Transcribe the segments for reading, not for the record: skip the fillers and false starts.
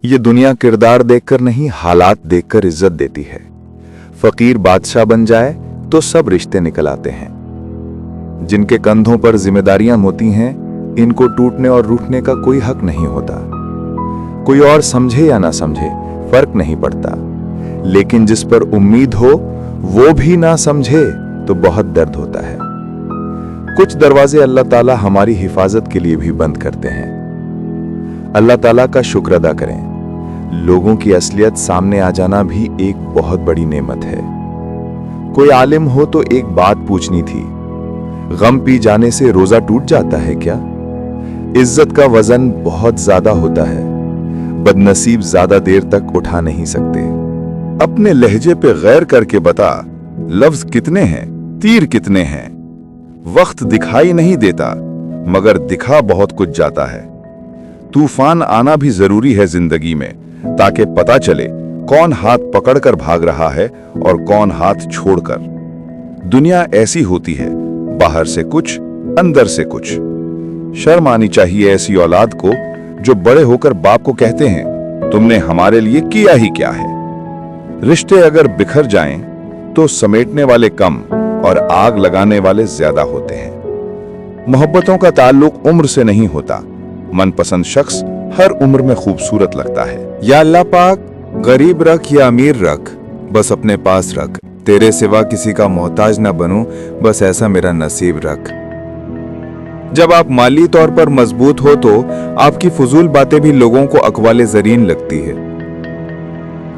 ये दुनिया किरदार देखकर नहीं, हालात देखकर इज्जत देती है। फकीर बादशाह बन जाए तो सब रिश्ते निकल आते हैं। जिनके कंधों पर जिम्मेदारियां होती हैं, इनको टूटने और रूठने का कोई हक नहीं होता। कोई और समझे या ना समझे, फर्क नहीं पड़ता, लेकिन जिस पर उम्मीद हो वो भी ना समझे तो बहुत दर्द होता है। कुछ दरवाजे अल्लाह ताला हमारी हिफाजत के लिए भी बंद करते हैं। अल्लाह ताला का शुक्र अदा करें। लोगों की असलियत सामने आ जाना भी एक बहुत बड़ी नेमत है। कोई आलिम हो तो एक बात पूछनी थी, गम पी जाने से रोजा टूट जाता है क्या? इज्जत का वजन बहुत ज्यादा होता है, बदनसीब ज्यादा देर तक उठा नहीं सकते। अपने लहजे पे गैर करके बता, लफ्ज कितने हैं, तीर कितने हैं। वक्त दिखाई नहीं देता, मगर दिखा बहुत कुछ जाता है। तूफान आना भी जरूरी है जिंदगी में, ताकि पता चले कौन हाथ पकड़कर भाग रहा है और कौन हाथ छोड़कर। दुनिया ऐसी होती है, बाहर से कुछ, अंदर से कुछ। शर्म आनी चाहिए ऐसी औलाद को जो बड़े होकर बाप को कहते हैं, तुमने हमारे लिए किया ही क्या है। रिश्ते अगर बिखर जाएं, तो समेटने वाले कम और आग लगाने वाले ज्यादा होते हैं। मोहब्बतों का ताल्लुक उम्र से नहीं होता। मनपसंद शख्स हर उम्र में खूबसूरत लगता है। या अल्लाह पाक, गरीब रख या अमीर रख, बस अपने पास रख। तेरे सिवा किसी का मोहताज न बनूं, बस ऐसा मेरा नसीब रख। जब आप माली तौर पर मजबूत हो तो आपकी फजूल बातें भी लोगों को अकवाले जरीन लगती है।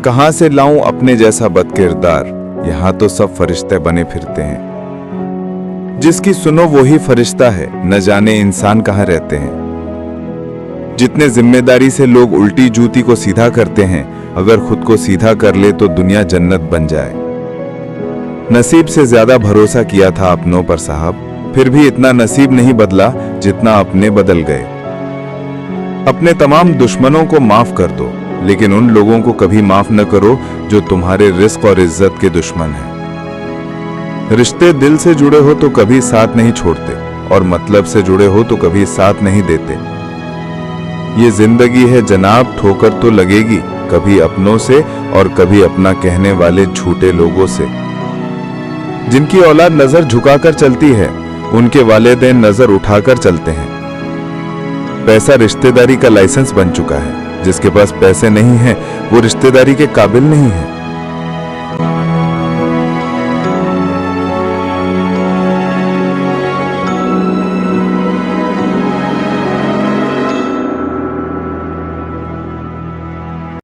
कहां से लाऊं अपने जैसा बदकिरदार, यहां तो सब फरिश्ते बने फिरते हैं। जिसकी सुनो वही फरिश्ता है, न जाने इंसान कहां रहते हैं। जितने जिम्मेदारी से लोग उल्टी जूती को सीधा करते हैं, अगर खुद को सीधा कर ले तो दुनिया जन्नत बन जाए। नसीब से ज्यादा भरोसा किया था अपनों पर साहब, फिर भी इतना नसीब नहीं बदला जितना अपने बदल गए। अपने तमाम दुश्मनों को माफ कर दो, लेकिन उन लोगों को कभी माफ न करो जो तुम्हारे रिस्क और इज्जत के दुश्मन हैं। रिश्ते दिल से जुड़े हो तो कभी साथ नहीं छोड़ते, और मतलब से जुड़े हो तो कभी साथ नहीं देते। ये जिंदगी है जनाब, ठोकर तो लगेगी, कभी अपनों से और कभी अपना कहने वाले झूठे लोगों से। जिनकी औलाद नजर झुकाकर चलती है, उनके वालिदैन नजर उठाकर चलते हैं। पैसा रिश्तेदारी का लाइसेंस बन चुका है। जिसके पास पैसे नहीं है वो रिश्तेदारी के काबिल नहीं है।